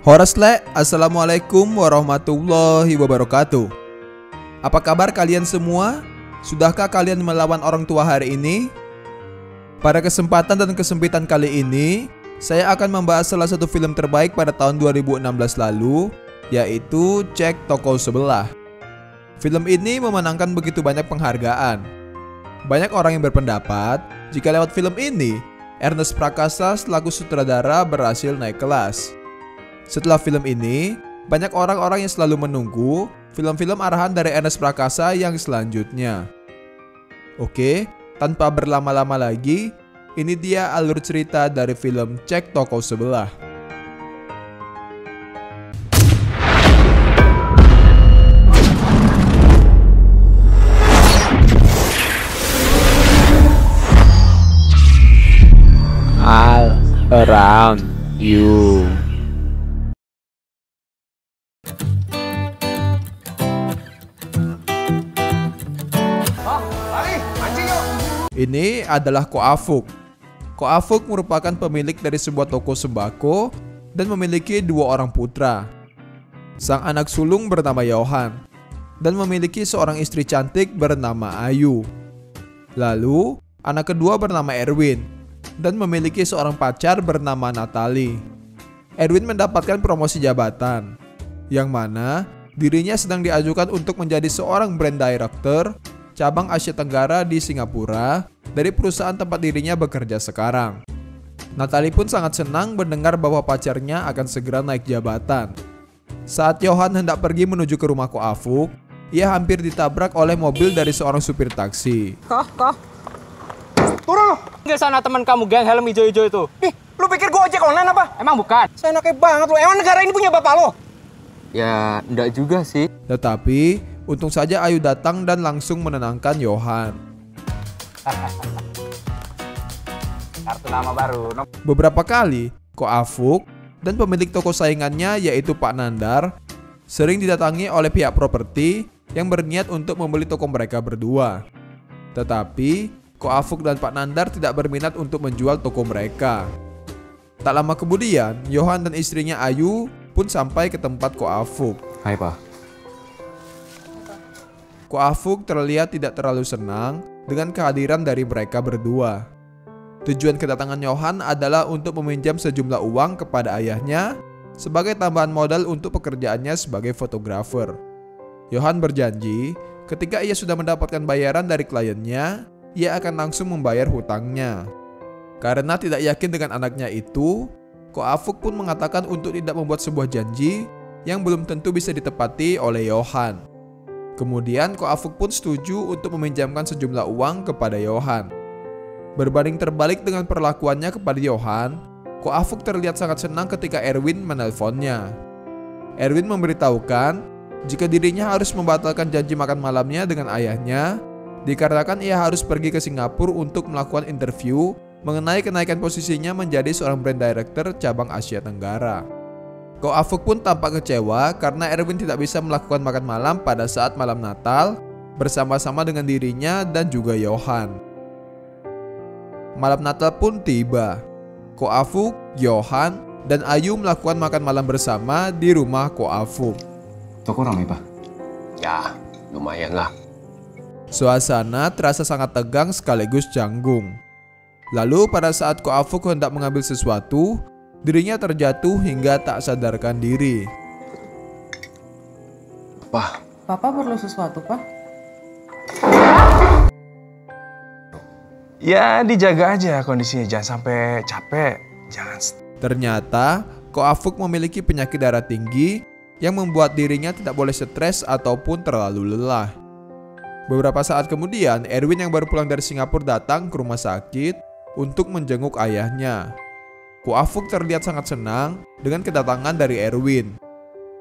Horasle, assalamualaikum warahmatullahi wabarakatuh. Apa kabar kalian semua? Sudahkah kalian melawan orang tua hari ini? Pada kesempatan dan kesempitan kali ini, saya akan membahas salah satu film terbaik pada tahun 2016 lalu, yaitu Cek Toko Sebelah. Film ini memenangkan begitu banyak penghargaan. Banyak orang yang berpendapat, jika lewat film ini, Ernest Prakasa selaku sutradara berhasil naik kelas. Setelah film ini, banyak orang-orang yang selalu menunggu film-film arahan dari Ernest Prakasa yang selanjutnya. Oke, tanpa berlama-lama lagi, ini dia alur cerita dari film Cek Toko Sebelah. All around you. Ini adalah Ko Afuk. Ko Afuk merupakan pemilik dari sebuah toko sembako dan memiliki dua orang putra. Sang anak sulung bernama Johan dan memiliki seorang istri cantik bernama Ayu. Lalu, anak kedua bernama Erwin dan memiliki seorang pacar bernama Natali. Erwin mendapatkan promosi jabatan, yang mana dirinya sedang diajukan untuk menjadi seorang brand director cabang Asia Tenggara di Singapura dari perusahaan tempat dirinya bekerja sekarang. Natali pun sangat senang mendengar bahwa pacarnya akan segera naik jabatan. Saat Johan hendak pergi menuju ke rumah Ko Afuk, ia hampir ditabrak oleh mobil dari seorang supir taksi. Kok? Turun! Nggak sana teman kamu geng helm hijau-hijau itu. Ih, lu pikir gua ojek online apa? Emang bukan? Saya enaknya banget lu. Emang negara ini punya bapak lo? Ya, enggak juga sih. Tetapi, untung saja Ayu datang dan langsung menenangkan Johan. Kartu nama baru. Beberapa kali, Ko Afuk dan pemilik toko saingannya yaitu Pak Nandar sering didatangi oleh pihak properti yang berniat untuk membeli toko mereka berdua. Tetapi, Ko Afuk dan Pak Nandar tidak berminat untuk menjual toko mereka. Tak lama kemudian, Johan dan istrinya Ayu pun sampai ke tempat Ko Afuk. Hai, Pak. Ko Afuk terlihat tidak terlalu senang dengan kehadiran dari mereka berdua. Tujuan kedatangan Johan adalah untuk meminjam sejumlah uang kepada ayahnya sebagai tambahan modal untuk pekerjaannya sebagai fotografer. Johan berjanji ketika ia sudah mendapatkan bayaran dari kliennya, ia akan langsung membayar hutangnya. Karena tidak yakin dengan anaknya itu, Ko Afuk pun mengatakan untuk tidak membuat sebuah janji yang belum tentu bisa ditepati oleh Johan. Kemudian Ko Afuk pun setuju untuk meminjamkan sejumlah uang kepada Johan. Berbanding terbalik dengan perlakuannya kepada Johan, Ko Afuk terlihat sangat senang ketika Erwin menelponnya. Erwin memberitahukan jika dirinya harus membatalkan janji makan malamnya dengan ayahnya dikarenakan ia harus pergi ke Singapura untuk melakukan interview mengenai kenaikan posisinya menjadi seorang brand director cabang Asia Tenggara. Ko Afuk pun tampak kecewa karena Erwin tidak bisa melakukan makan malam pada saat malam Natal bersama-sama dengan dirinya dan juga Johan. Malam Natal pun tiba. Ko Afuk, Johan, dan Ayu melakukan makan malam bersama di rumah Ko Afuk. Toko ramai, Pak? Ya, lumayan lah. Suasana terasa sangat tegang sekaligus canggung. Lalu pada saat Ko Afuk hendak mengambil sesuatu, dirinya terjatuh hingga tak sadarkan diri. Pak. Papa perlu sesuatu, Pak? Ya dijaga aja kondisinya, jangan sampai capek, jangan. Ternyata Ko Afuk memiliki penyakit darah tinggi yang membuat dirinya tidak boleh stres ataupun terlalu lelah. Beberapa saat kemudian, Erwin yang baru pulang dari Singapura datang ke rumah sakit untuk menjenguk ayahnya. Ko Afuk terlihat sangat senang dengan kedatangan dari Erwin.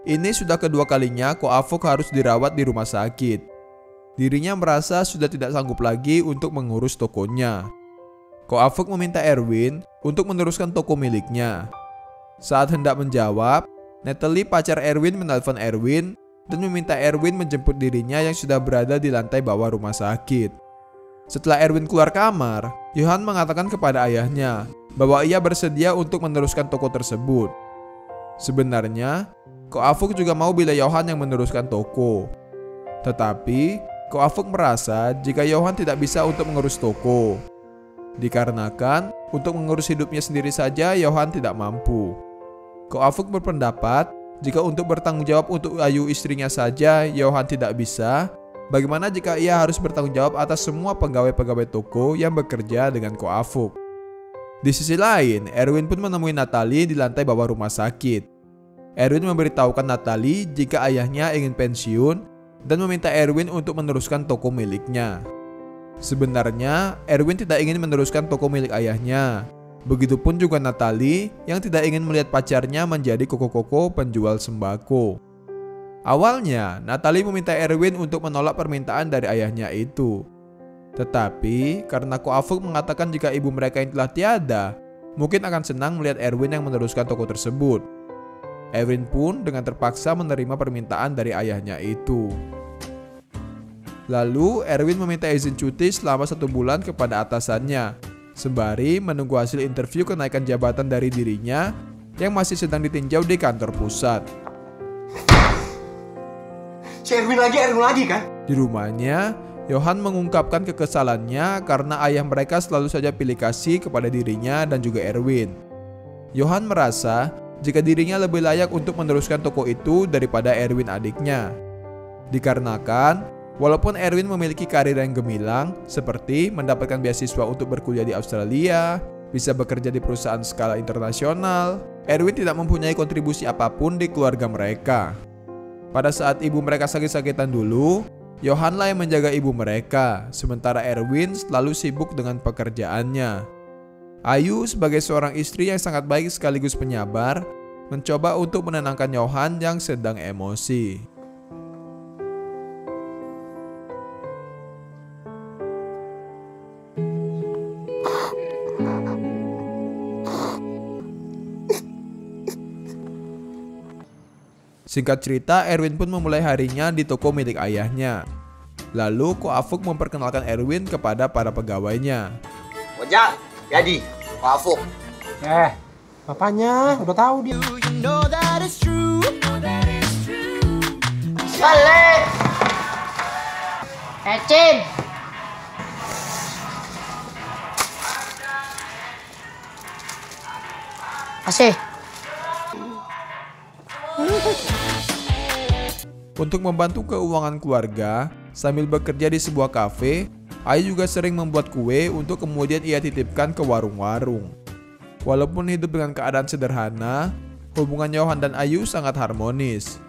Ini sudah kedua kalinya Ko Afuk harus dirawat di rumah sakit. Dirinya merasa sudah tidak sanggup lagi untuk mengurus tokonya. Ko Afuk meminta Erwin untuk meneruskan toko miliknya. Saat hendak menjawab, Natalie, pacar Erwin, menelpon Erwin dan meminta Erwin menjemput dirinya yang sudah berada di lantai bawah rumah sakit. Setelah Erwin keluar kamar, Johan mengatakan kepada ayahnya bahwa ia bersedia untuk meneruskan toko tersebut. Sebenarnya, Ko Afuk juga mau bila Johan yang meneruskan toko. Tetapi, Ko Afuk merasa jika Johan tidak bisa untuk mengurus toko. Dikarenakan, untuk mengurus hidupnya sendiri saja, Johan tidak mampu. Ko Afuk berpendapat, jika untuk bertanggung jawab untuk Ayu istrinya saja, Johan tidak bisa, bagaimana jika ia harus bertanggung jawab atas semua pegawai-pegawai toko yang bekerja dengan Ko Afuk? Di sisi lain, Erwin pun menemui Natalie di lantai bawah rumah sakit. Erwin memberitahukan Natalie jika ayahnya ingin pensiun dan meminta Erwin untuk meneruskan toko miliknya. Sebenarnya, Erwin tidak ingin meneruskan toko milik ayahnya. Begitupun juga Natalie yang tidak ingin melihat pacarnya menjadi koko-koko penjual sembako. Awalnya, Natalie meminta Erwin untuk menolak permintaan dari ayahnya itu. Tetapi, karena Ko Afuk mengatakan jika ibu mereka yang telah tiada, mungkin akan senang melihat Erwin yang meneruskan toko tersebut. Erwin pun dengan terpaksa menerima permintaan dari ayahnya itu. Lalu Erwin meminta izin cuti selama 1 bulan kepada atasannya, sembari menunggu hasil interview kenaikan jabatan dari dirinya yang masih sedang ditinjau di kantor pusat. Si Erwin lagi kan? Di rumahnya, Johan mengungkapkan kekesalannya karena ayah mereka selalu saja pilih kasih kepada dirinya dan juga Erwin. Johan merasa jika dirinya lebih layak untuk meneruskan toko itu daripada Erwin adiknya. Dikarenakan, walaupun Erwin memiliki karir yang gemilang, seperti mendapatkan beasiswa untuk berkuliah di Australia, bisa bekerja di perusahaan skala internasional, Erwin tidak mempunyai kontribusi apapun di keluarga mereka. Pada saat ibu mereka sakit-sakitan dulu, Johanlah yang menjaga ibu mereka, sementara Erwin selalu sibuk dengan pekerjaannya. Ayu sebagai seorang istri yang sangat baik sekaligus penyabar, mencoba untuk menenangkan Johan yang sedang emosi. Singkat cerita, Erwin pun memulai harinya di toko milik ayahnya. Lalu Ko Afuk memperkenalkan Erwin kepada para pegawainya. Ojak, jadi Ko Afuk. Bapaknya udah tahu dia. Balik. Cin. Asih. Untuk membantu keuangan keluarga, sambil bekerja di sebuah kafe, Ayu juga sering membuat kue untuk kemudian ia titipkan ke warung-warung. Walaupun hidup dengan keadaan sederhana, hubungan Johan dan Ayu sangat harmonis.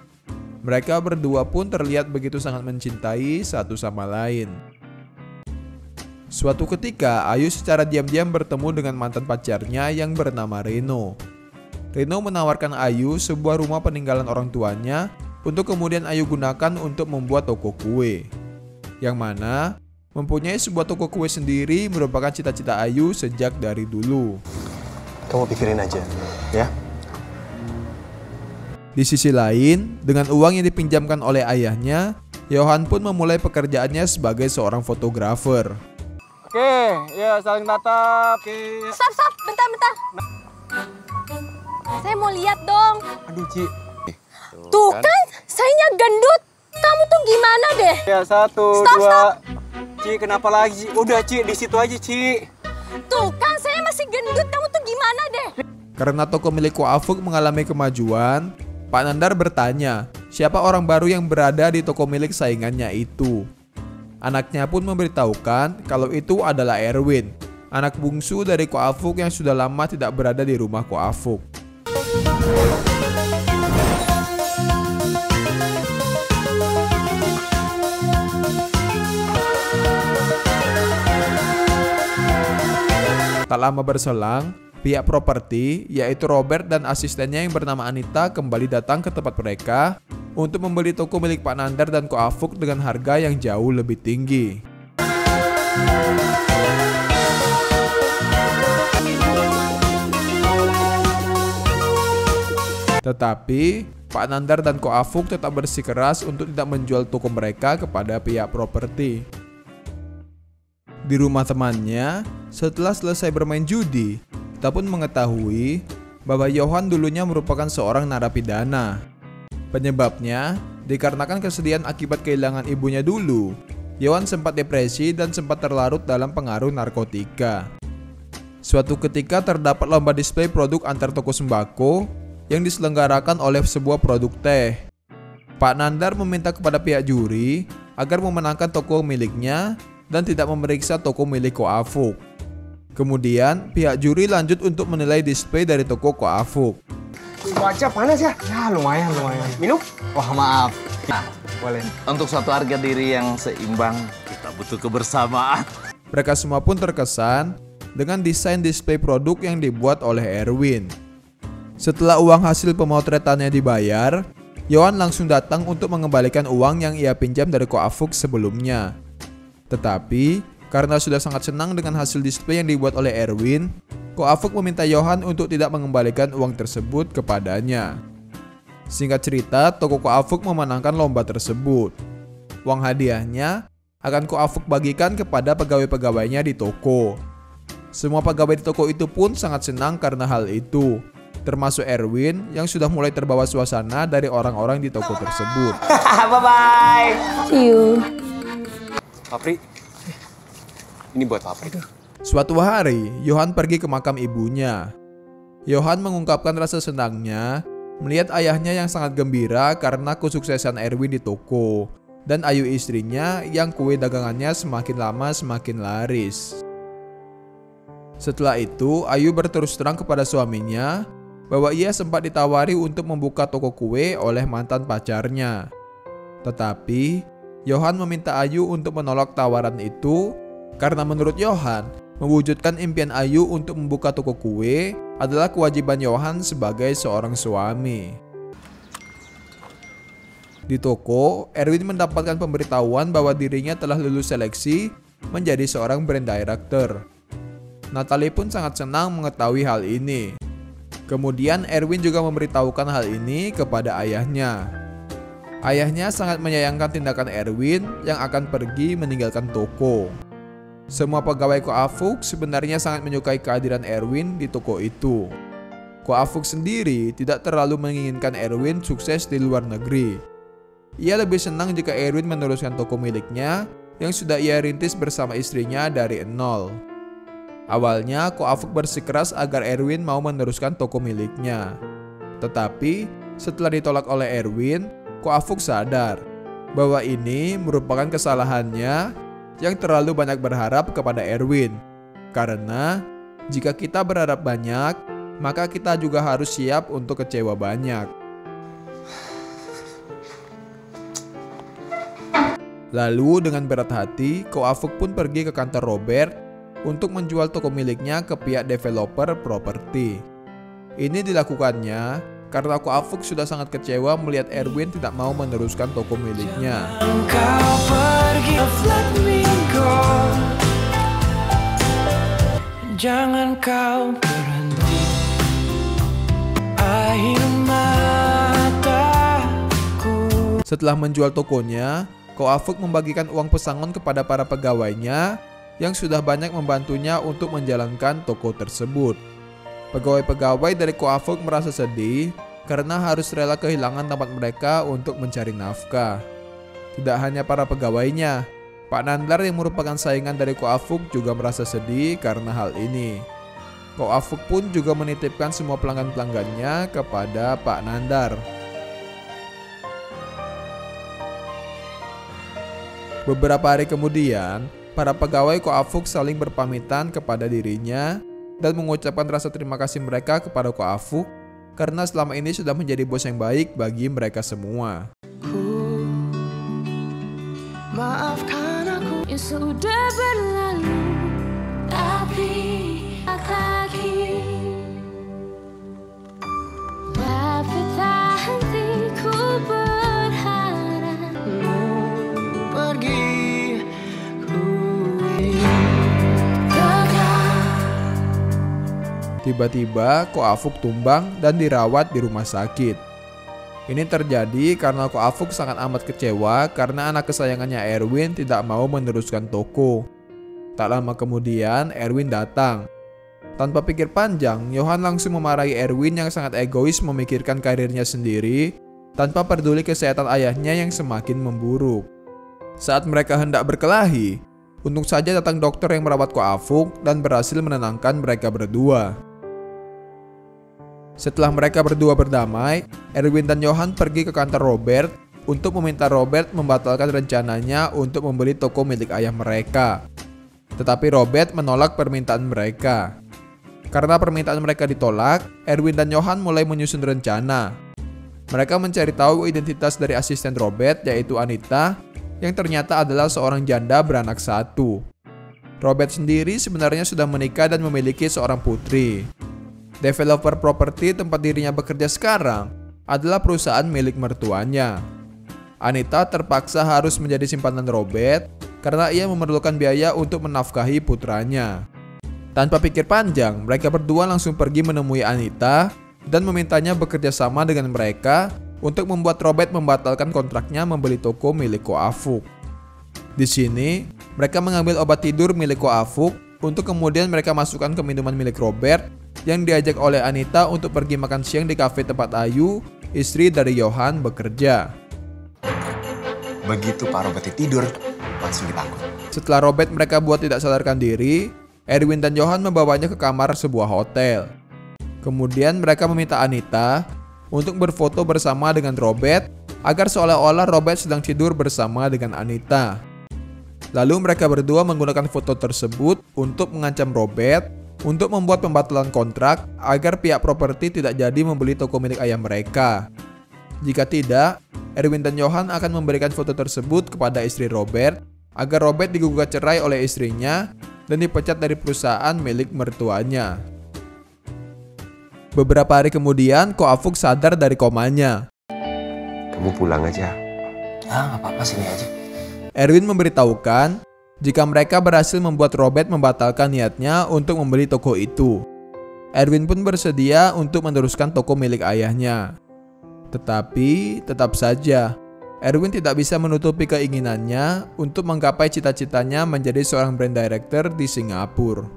Mereka berdua pun terlihat begitu sangat mencintai satu sama lain. Suatu ketika, Ayu secara diam-diam bertemu dengan mantan pacarnya yang bernama Reno. Reno menawarkan Ayu sebuah rumah peninggalan orang tuanya untuk kemudian Ayu gunakan untuk membuat toko kue. Yang mana mempunyai sebuah toko kue sendiri merupakan cita-cita Ayu sejak dari dulu. Kamu pikirin aja, ya. Di sisi lain, dengan uang yang dipinjamkan oleh ayahnya, Johan pun memulai pekerjaannya sebagai seorang fotografer. Oke, ya saling tatap. Oke. Stop, bentar. Saya mau lihat dong. Aduh, Ci. Tuh kan, sayanya gendut. Kamu tuh gimana deh? Ya, 1, 2. Ci, kenapa lagi? Udah, Ci, di situ aja, Ci. Tuh kan, saya masih gendut. Kamu tuh gimana deh? Karena toko milik Ko Afuk mengalami kemajuan, Pak Nandar bertanya, siapa orang baru yang berada di toko milik saingannya itu. Anaknya pun memberitahukan kalau itu adalah Erwin, anak bungsu dari Ko Afuk yang sudah lama tidak berada di rumah Ko Afuk. Tak lama berselang, pihak properti, yaitu Robert dan asistennya yang bernama Anita kembali datang ke tempat mereka untuk membeli toko milik Pak Nandar dan Ko Afuk dengan harga yang jauh lebih tinggi. Tetapi Pak Nandar dan Ko Afuk tetap bersikeras untuk tidak menjual toko mereka kepada pihak properti. Di rumah temannya, setelah selesai bermain judi, kita pun mengetahui bahwa Johan dulunya merupakan seorang narapidana. Penyebabnya dikarenakan kesedihan akibat kehilangan ibunya dulu. Johan sempat depresi dan sempat terlarut dalam pengaruh narkotika. Suatu ketika terdapat lomba display produk antar toko sembako yang diselenggarakan oleh sebuah produk teh. Pak Nandar meminta kepada pihak juri agar memenangkan toko miliknya dan tidak memeriksa toko milik Ko Afuk. Kemudian pihak juri lanjut untuk menilai display dari toko Ko Afuk. Cuaca panas ya? Ya lumayan. Minum? Wah maaf. Nah, boleh. Untuk suatu harga diri yang seimbang, kita butuh kebersamaan. Mereka semua pun terkesan dengan desain display produk yang dibuat oleh Erwin. Setelah uang hasil pemotretannya dibayar, Johan langsung datang untuk mengembalikan uang yang ia pinjam dari Ko Afuk sebelumnya. Tetapi karena sudah sangat senang dengan hasil display yang dibuat oleh Erwin, Ko Afuk meminta Johan untuk tidak mengembalikan uang tersebut kepadanya. Singkat cerita, toko Ko Afuk memenangkan lomba tersebut. Uang hadiahnya akan Ko Afuk bagikan kepada pegawai-pegawainya di toko. Semua pegawai di toko itu pun sangat senang karena hal itu, termasuk Erwin yang sudah mulai terbawa suasana dari orang-orang di toko tersebut. Bye-bye. See you. Papri, ini buat Papri. Suatu hari, Johan pergi ke makam ibunya. Johan mengungkapkan rasa senangnya melihat ayahnya yang sangat gembira karena kesuksesan Erwin di toko, dan Ayu istrinya yang kue dagangannya semakin lama semakin laris. Setelah itu, Ayu berterus terang kepada suaminya bahwa ia sempat ditawari untuk membuka toko kue oleh mantan pacarnya. Tetapi Johan meminta Ayu untuk menolak tawaran itu karena menurut Johan, mewujudkan impian Ayu untuk membuka toko kue adalah kewajiban Johan sebagai seorang suami. Di toko, Erwin mendapatkan pemberitahuan bahwa dirinya telah lulus seleksi menjadi seorang brand director. Natalie pun sangat senang mengetahui hal ini. Kemudian Erwin juga memberitahukan hal ini kepada ayahnya. Ayahnya sangat menyayangkan tindakan Erwin yang akan pergi meninggalkan toko. Semua pegawai Ko Afuk sebenarnya sangat menyukai kehadiran Erwin di toko itu. Ko Afuk sendiri tidak terlalu menginginkan Erwin sukses di luar negeri. Ia lebih senang jika Erwin meneruskan toko miliknya yang sudah ia rintis bersama istrinya dari nol. Awalnya Ko Afuk bersikeras agar Erwin mau meneruskan toko miliknya. Tetapi setelah ditolak oleh Erwin, Ko Afuk sadar bahwa ini merupakan kesalahannya yang terlalu banyak berharap kepada Erwin. Karena jika kita berharap banyak, maka kita juga harus siap untuk kecewa banyak. Lalu dengan berat hati, Ko Afuk pun pergi ke kantor Robert untuk menjual toko miliknya ke pihak developer properti. Ini dilakukannya karena Ko Afuk sudah sangat kecewa melihat Erwin tidak mau meneruskan toko miliknya. Jangan kau berhenti, air mataku. Setelah menjual tokonya, Ko Afuk membagikan uang pesangon kepada para pegawainya yang sudah banyak membantunya untuk menjalankan toko tersebut. Pegawai-pegawai dari Ko Afuk merasa sedih karena harus rela kehilangan tempat mereka untuk mencari nafkah. Tidak hanya para pegawainya, Pak Nandar yang merupakan saingan dari Ko Afuk juga merasa sedih karena hal ini. Ko Afuk pun juga menitipkan semua pelanggan-pelanggannya kepada Pak Nandar. Beberapa hari kemudian, para pegawai Ko Afuk saling berpamitan kepada dirinya dan mengucapkan rasa terima kasih mereka kepada Ko Afuk karena selama ini sudah menjadi bos yang baik bagi mereka semua. Maafkan aku yang sudah berlalu, tapi tak lagi. Tapi tak henti ku Tiba-tiba Ko Afuk tumbang dan dirawat di rumah sakit. Ini terjadi karena Ko Afuk sangat amat kecewa karena anak kesayangannya Erwin tidak mau meneruskan toko. Tak lama kemudian Erwin datang. Tanpa pikir panjang, Johan langsung memarahi Erwin yang sangat egois memikirkan karirnya sendiri tanpa peduli kesehatan ayahnya yang semakin memburuk. Saat mereka hendak berkelahi, untung saja datang dokter yang merawat Ko Afuk dan berhasil menenangkan mereka berdua. Setelah mereka berdua berdamai, Erwin dan Johan pergi ke kantor Robert untuk meminta Robert membatalkan rencananya untuk membeli toko milik ayah mereka. Tetapi Robert menolak permintaan mereka. Karena permintaan mereka ditolak, Erwin dan Johan mulai menyusun rencana. Mereka mencari tahu identitas dari asisten Robert, yaitu Anita, yang ternyata adalah seorang janda beranak satu. Robert sendiri sebenarnya sudah menikah dan memiliki seorang putri. Developer properti tempat dirinya bekerja sekarang adalah perusahaan milik mertuanya. Anita terpaksa harus menjadi simpanan Robert karena ia memerlukan biaya untuk menafkahi putranya. Tanpa pikir panjang, mereka berdua langsung pergi menemui Anita dan memintanya bekerja sama dengan mereka untuk membuat Robert membatalkan kontraknya membeli toko milik Ko Afuk. Di sini, mereka mengambil obat tidur milik Ko Afuk untuk kemudian mereka masukkan ke minuman milik Robert yang diajak oleh Anita untuk pergi makan siang di kafe tempat Ayu, istri dari Johan, bekerja. Begitu Pak Robert tidur, langsung ditangkap. Setelah Robert mereka buat tidak sadarkan diri, Erwin dan Johan membawanya ke kamar sebuah hotel. Kemudian mereka meminta Anita untuk berfoto bersama dengan Robert agar seolah-olah Robert sedang tidur bersama dengan Anita. Lalu mereka berdua menggunakan foto tersebut untuk mengancam Robert untuk membuat pembatalan kontrak agar pihak properti tidak jadi membeli toko milik ayah mereka. Jika tidak, Erwin dan Johan akan memberikan foto tersebut kepada istri Robert agar Robert digugat cerai oleh istrinya dan dipecat dari perusahaan milik mertuanya. Beberapa hari kemudian, Ko Afuk sadar dari komanya. Kamu pulang aja. Ah, nggak apa-apa, sini aja. Erwin memberitahukan jika mereka berhasil membuat Robert membatalkan niatnya untuk membeli toko itu. Erwin pun bersedia untuk meneruskan toko milik ayahnya. Tetapi tetap saja, Erwin tidak bisa menutupi keinginannya untuk menggapai cita-citanya menjadi seorang brand director di Singapura.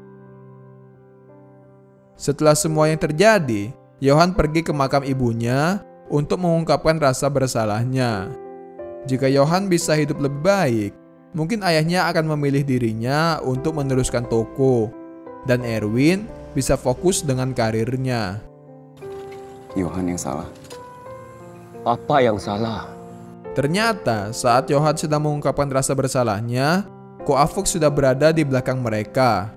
Setelah semua yang terjadi, Johan pergi ke makam ibunya untuk mengungkapkan rasa bersalahnya. Jika Johan bisa hidup lebih baik, mungkin ayahnya akan memilih dirinya untuk meneruskan toko, dan Erwin bisa fokus dengan karirnya. Johan yang salah. Papa yang salah. Ternyata saat Johan sedang mengungkapkan rasa bersalahnya, Ko Afuk sudah berada di belakang mereka.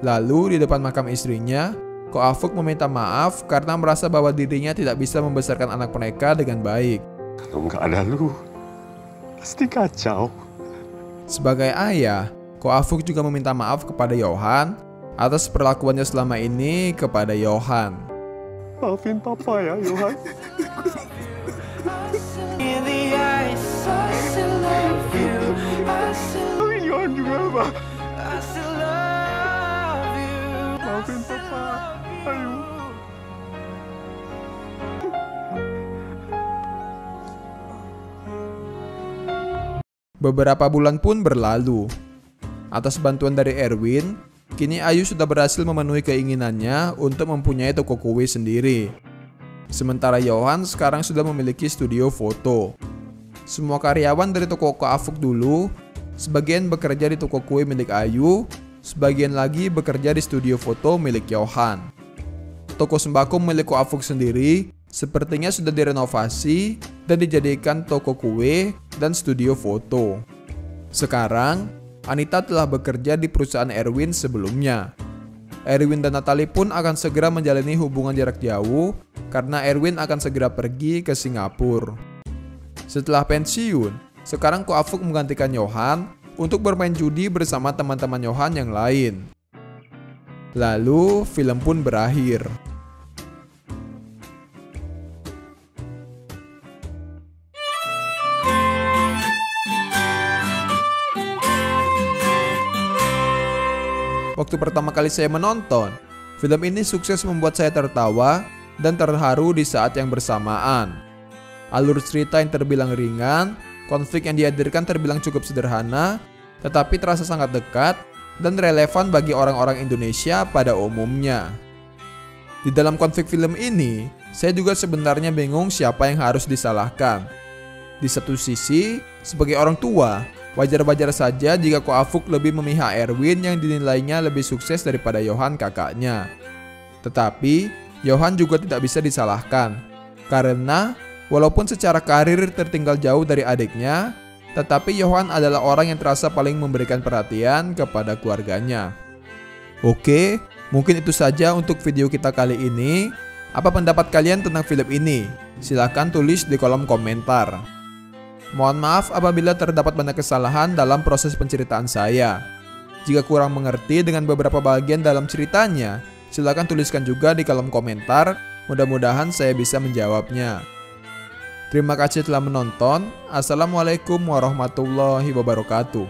Lalu di depan makam istrinya, Ko Afuk meminta maaf karena merasa bahwa dirinya tidak bisa membesarkan anak mereka dengan baik. Kalau nggak ada lu, pasti kacau. Sebagai ayah, Ko Afuk juga meminta maaf kepada Johan atas perlakuannya selama ini kepada Johan. Maafin papa ya, Johan. In the eyes, I still love you. I still, Johan juga, Pak. I still love you. Maafin papa. Ayo. Beberapa bulan pun berlalu. Atas bantuan dari Erwin, kini Ayu sudah berhasil memenuhi keinginannya untuk mempunyai toko kue sendiri. Sementara Johan sekarang sudah memiliki studio foto. Semua karyawan dari toko Ko Afuk dulu, sebagian bekerja di toko kue milik Ayu, sebagian lagi bekerja di studio foto milik Johan. Toko sembako milik Ko Afuk sendiri sepertinya sudah direnovasi dan dijadikan toko kue dan studio foto. Sekarang, Anita telah bekerja di perusahaan Erwin sebelumnya. Erwin dan Natalie pun akan segera menjalani hubungan jarak jauh karena Erwin akan segera pergi ke Singapura. Setelah pensiun, sekarang Ko Afuk menggantikan Johan untuk bermain judi bersama teman-teman Johan yang lain. Lalu, film pun berakhir. Waktu pertama kali saya menonton, Film ini sukses membuat saya tertawa dan terharu di saat yang bersamaan. Alur cerita yang terbilang ringan, konflik yang dihadirkan terbilang cukup sederhana, tetapi terasa sangat dekat dan relevan bagi orang-orang Indonesia pada umumnya. Di dalam konflik film ini, saya juga sebenarnya bingung siapa yang harus disalahkan. Di satu sisi, sebagai orang tua, wajar-wajar saja jika Ko Afuk lebih memihak Erwin yang dinilainya lebih sukses daripada Johan kakaknya. Tetapi, Johan juga tidak bisa disalahkan, karena walaupun secara karir tertinggal jauh dari adiknya, tetapi Johan adalah orang yang terasa paling memberikan perhatian kepada keluarganya. Oke, mungkin itu saja untuk video kita kali ini. Apa pendapat kalian tentang film ini? Silahkan tulis di kolom komentar. Mohon maaf apabila terdapat banyak kesalahan dalam proses penceritaan saya. Jika kurang mengerti dengan beberapa bagian dalam ceritanya, silahkan tuliskan juga di kolom komentar. Mudah-mudahan saya bisa menjawabnya. Terima kasih telah menonton. Assalamualaikum warahmatullahi wabarakatuh.